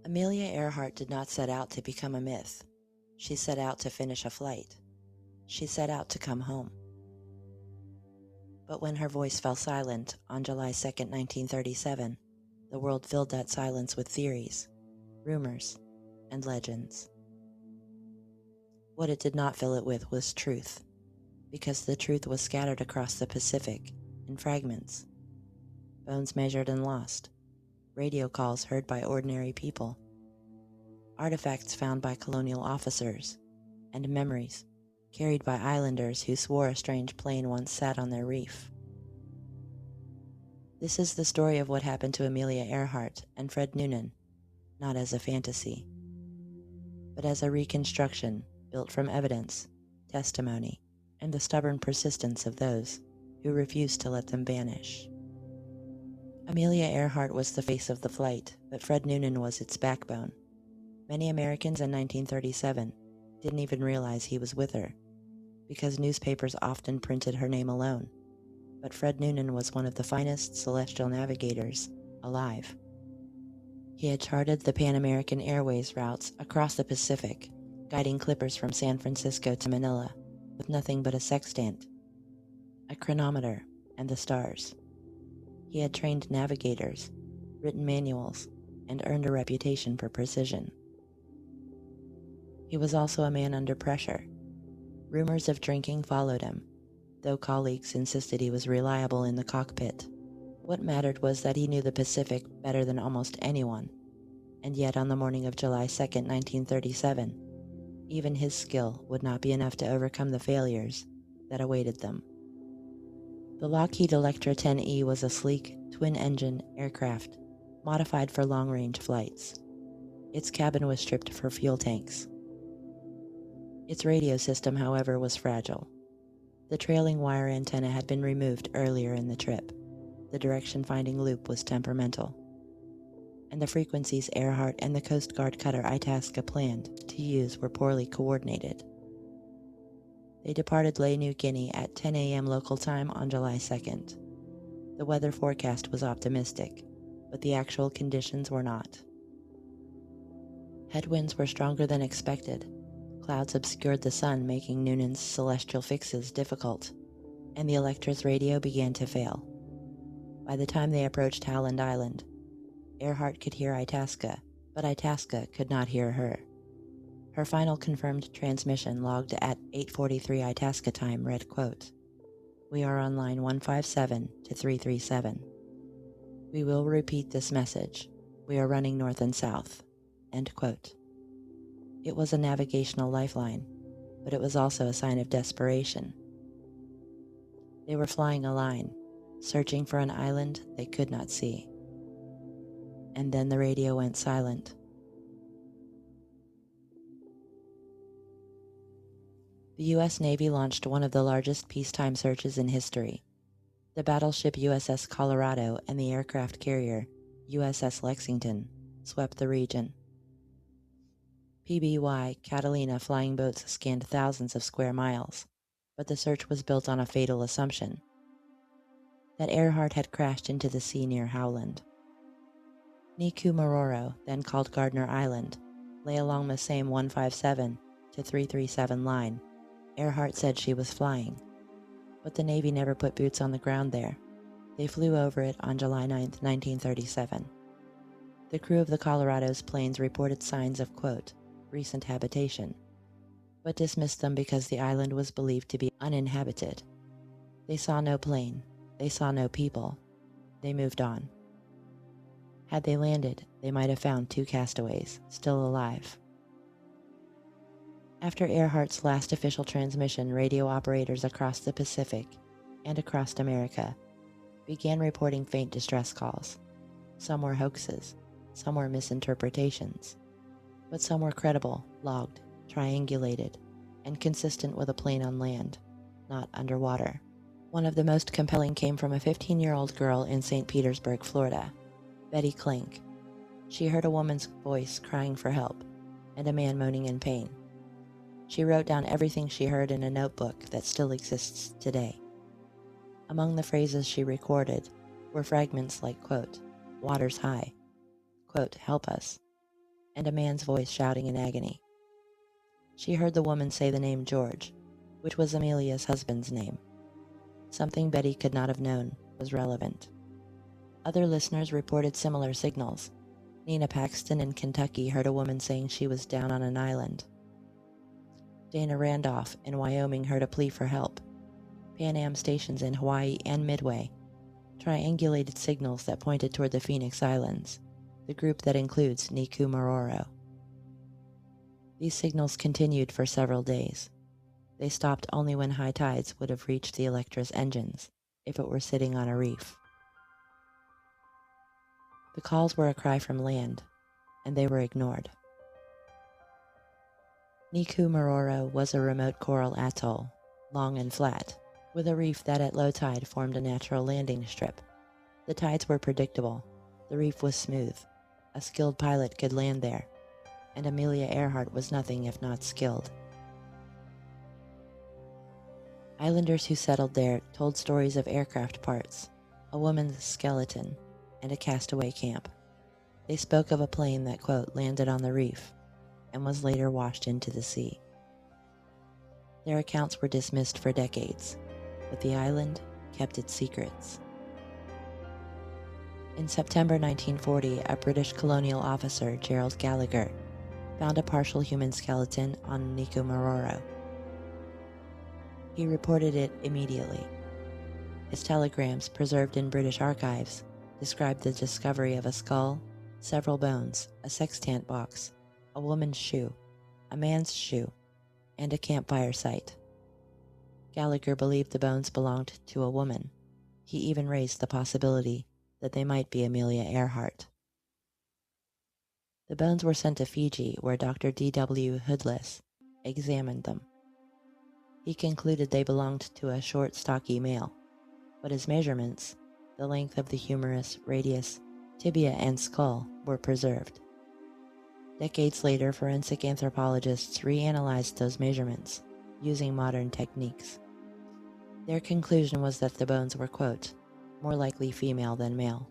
Amelia Earhart did not set out to become a myth. She set out to finish a flight. She set out to come home. But when her voice fell silent on July 2, 1937, the world filled that silence with theories, rumors, and legends. What it did not fill it with was truth, because the truth was scattered across the Pacific in fragments. Bones measured and lost, radio calls heard by ordinary people, artifacts found by colonial officers, and memories carried by islanders who swore a strange plane once sat on their reef. This is the story of what happened to Amelia Earhart and Fred Noonan, not as a fantasy, but as a reconstruction built from evidence, testimony, and the stubborn persistence of those who refused to let them vanish. Amelia Earhart was the face of the flight, but Fred Noonan was its backbone. Many Americans in 1937 didn't even realize he was with her, because newspapers often printed her name alone. But Fred Noonan was one of the finest celestial navigators alive. He had charted the Pan American Airways routes across the Pacific, guiding clippers from San Francisco to Manila, with nothing but a sextant, a chronometer, and the stars. He had trained navigators, written manuals, and earned a reputation for precision. He was also a man under pressure. Rumors of drinking followed him, though colleagues insisted he was reliable in the cockpit. What mattered was that he knew the Pacific better than almost anyone, and yet on the morning of July 2, 1937, even his skill would not be enough to overcome the failures that awaited them. The Lockheed Electra 10E was a sleek, twin-engine aircraft modified for long-range flights. Its cabin was stripped for fuel tanks. Its radio system, however, was fragile. The trailing wire antenna had been removed earlier in the trip. The direction-finding loop was temperamental, and the frequencies Earhart and the Coast Guard cutter Itasca planned to use were poorly coordinated. They departed Lae, New Guinea at 10 a.m. local time on July 2nd. The weather forecast was optimistic, but the actual conditions were not. Headwinds were stronger than expected. Clouds obscured the sun, making Noonan's celestial fixes difficult, and the Electra's radio began to fail. By the time they approached Howland Island, Earhart could hear Itasca, but Itasca could not hear her. Her final confirmed transmission logged at 8:43 Itasca time read, quote, "We are on line 157 to 337. We will repeat this message. We are running north and south." End quote. It was a navigational lifeline, but it was also a sign of desperation. They were flying a line, searching for an island they could not see. And then the radio went silent. The U.S. Navy launched one of the largest peacetime searches in history. The battleship USS Colorado and the aircraft carrier USS Lexington swept the region. PBY Catalina flying boats scanned thousands of square miles, but the search was built on a fatal assumption: that Earhart had crashed into the sea near Howland. Niku Mororo, then called Gardner Island, lay along the same 157 to 337 line. Earhart said she was flying, but the Navy never put boots on the ground there. They flew over it on July 9, 1937. The crew of the Colorado's planes reported signs of, quote, recent habitation, but dismissed them because the island was believed to be uninhabited. They saw no plane. They saw no people. They moved on. Had they landed, they might have found two castaways, still alive. After Earhart's last official transmission, radio operators across the Pacific and across America began reporting faint distress calls. Some were hoaxes, some were misinterpretations, but some were credible, logged, triangulated, and consistent with a plane on land, not underwater. One of the most compelling came from a 15-year-old girl in St. Petersburg, Florida, Betty Klink. She heard a woman's voice crying for help and a man moaning in pain. She wrote down everything she heard in a notebook that still exists today. Among the phrases she recorded were fragments like, quote, "Water's high," quote, "Help us," and a man's voice shouting in agony. She heard the woman say the name George, which was Amelia's husband's name. Something Betty could not have known was relevant. Other listeners reported similar signals. Nina Paxton in Kentucky heard a woman saying she was down on an island. Dana Randolph in Wyoming heard a plea for help. Pan Am stations in Hawaii and Midway triangulated signals that pointed toward the Phoenix Islands, the group that includes Niku Maroro. These signals continued for several days. They stopped only when high tides would have reached the Electra's engines, if it were sitting on a reef. The calls were a cry from land, and they were ignored. Niku Maroro was a remote coral atoll, long and flat, with a reef that at low tide formed a natural landing strip. The tides were predictable, the reef was smooth, a skilled pilot could land there, and Amelia Earhart was nothing if not skilled. Islanders who settled there told stories of aircraft parts, a woman's skeleton, and a castaway camp. They spoke of a plane that, quote, landed on the reef and was later washed into the sea. Their accounts were dismissed for decades, but the island kept its secrets. In September 1940, a British colonial officer, Gerald Gallagher, found a partial human skeleton on Niku Maroro. He reported it immediately. His telegrams, preserved in British archives, described the discovery of a skull, several bones, a sextant box, a woman's shoe, a man's shoe, and a campfire site. Gallagher believed the bones belonged to a woman. He even raised the possibility that they might be Amelia Earhart. The bones were sent to Fiji, where Dr. D.W. Hoodless examined them. He concluded they belonged to a short, stocky male, but his measurements, the length of the humerus, radius, tibia, and skull, were preserved. Decades later, forensic anthropologists reanalyzed those measurements using modern techniques. Their conclusion was that the bones were, quote, more likely female than male,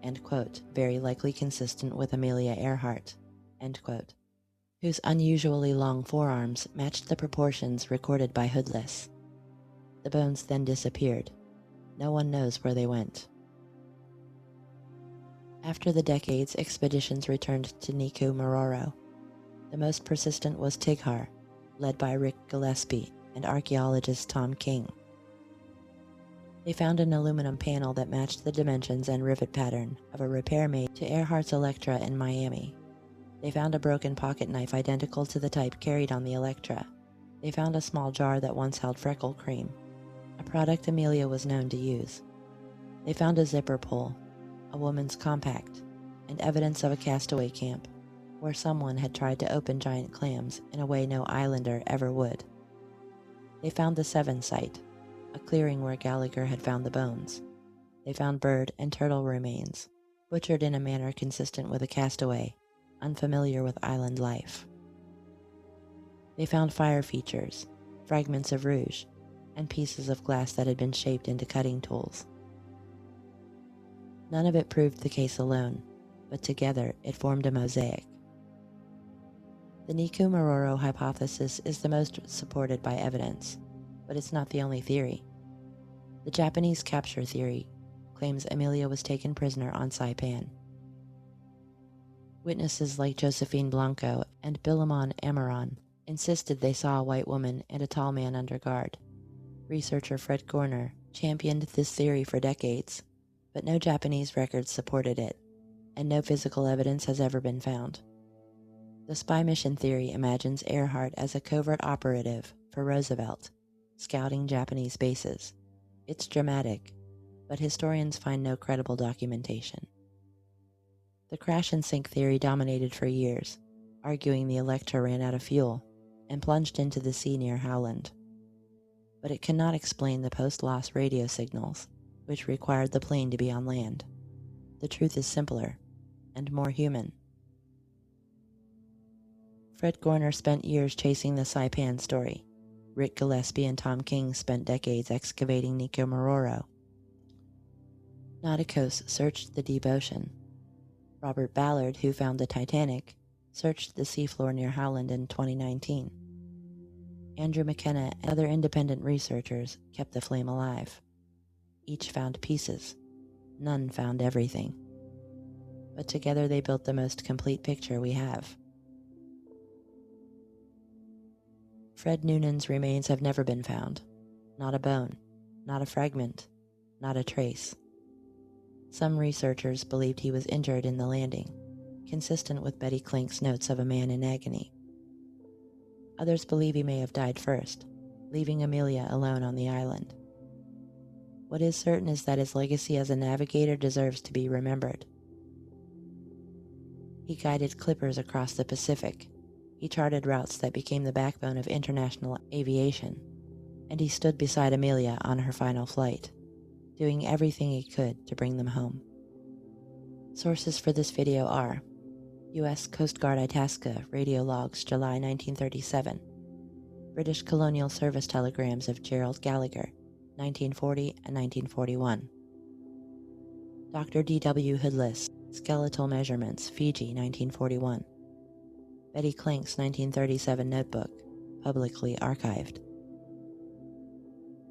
end quote, very likely consistent with Amelia Earhart, end quote, whose unusually long forearms matched the proportions recorded by Hoodless. The bones then disappeared. No one knows where they went. After the decades, expeditions returned to Niku Maroro. The most persistent was Tighar, led by Rick Gillespie and archaeologist Tom King. They found an aluminum panel that matched the dimensions and rivet pattern of a repair made to Earhart's Electra in Miami. They found a broken pocket knife identical to the type carried on the Electra. They found a small jar that once held freckle cream, a product Amelia was known to use. They found a zipper pull, a woman's compact, and evidence of a castaway camp, where someone had tried to open giant clams in a way no islander ever would. They found the Seven site, a clearing where Gallagher had found the bones. They found bird and turtle remains, butchered in a manner consistent with a castaway, unfamiliar with island life. They found fire features, fragments of rouge, and pieces of glass that had been shaped into cutting tools. None of it proved the case alone, but together it formed a mosaic. The Niku Maroro hypothesis is the most supported by evidence, but it's not the only theory. The Japanese capture theory claims Amelia was taken prisoner on Saipan. Witnesses like Josephine Blanco and Bilamon Amaron insisted they saw a white woman and a tall man under guard. Researcher Fred Gorner championed this theory for decades, but no Japanese records supported it, and no physical evidence has ever been found. The spy mission theory imagines Earhart as a covert operative for Roosevelt, scouting Japanese bases. It's dramatic, but historians find no credible documentation. The crash and sink theory dominated for years, arguing the Electra ran out of fuel and plunged into the sea near Howland. But it cannot explain the post-loss radio signals, which required the plane to be on land. The truth is simpler and more human. Fred Gorner spent years chasing the Saipan story. Rick Gillespie and Tom King spent decades excavating Niku Maroro. Nauticos searched the deep ocean. Robert Ballard, who found the Titanic, searched the seafloor near Howland in 2019. Andrew McKenna and other independent researchers kept the flame alive. Each found pieces. None found everything. But together they built the most complete picture we have. Fred Noonan's remains have never been found. Not a bone, not a fragment, not a trace. Some researchers believed he was injured in the landing, consistent with Betty Klink's notes of a man in agony. Others believe he may have died first, leaving Amelia alone on the island. What is certain is that his legacy as a navigator deserves to be remembered. He guided clippers across the Pacific. He charted routes that became the backbone of international aviation, and he stood beside Amelia on her final flight, doing everything he could to bring them home. Sources for this video are U.S. Coast Guard Itasca radio logs July 1937, British Colonial Service telegrams of Gerald Gallagher, 1940 and 1941, Dr. D.W. Hoodless, Skeletal Measurements, Fiji, 1941, Betty Klink's 1937 notebook, publicly archived,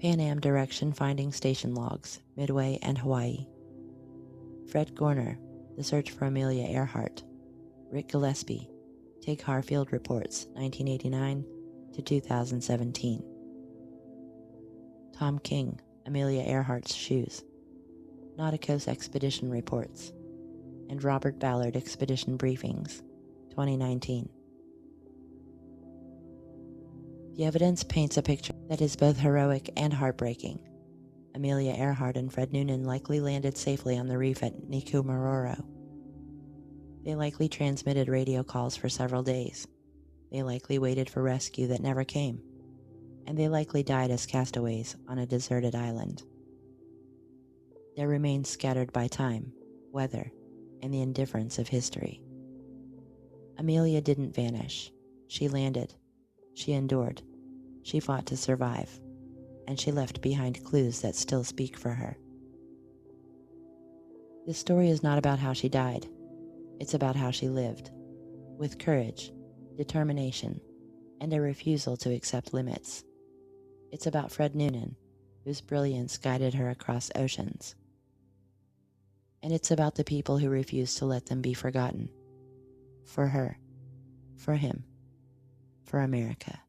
Pan Am Direction Finding Station Logs, Midway and Hawaii, Fred Gorner, The Search for Amelia Earhart, Rick Gillespie, Take Harfield Reports, 1989 to 2017, Tom King, Amelia Earhart's Shoes, Nauticos Expedition Reports, and Robert Ballard Expedition Briefings, 2019. The evidence paints a picture that is both heroic and heartbreaking. Amelia Earhart and Fred Noonan likely landed safely on the reef at Nikumaroro. They likely transmitted radio calls for several days. They likely waited for rescue that never came. And they likely died as castaways on a deserted island. Their remains scattered by time, weather, and the indifference of history. Amelia didn't vanish. She landed. She endured. She fought to survive. And she left behind clues that still speak for her. This story is not about how she died. It's about how she lived, with courage, determination, and a refusal to accept limits. It's about Fred Noonan, whose brilliance guided her across oceans. And it's about the people who refused to let them be forgotten. For her, for him, for America.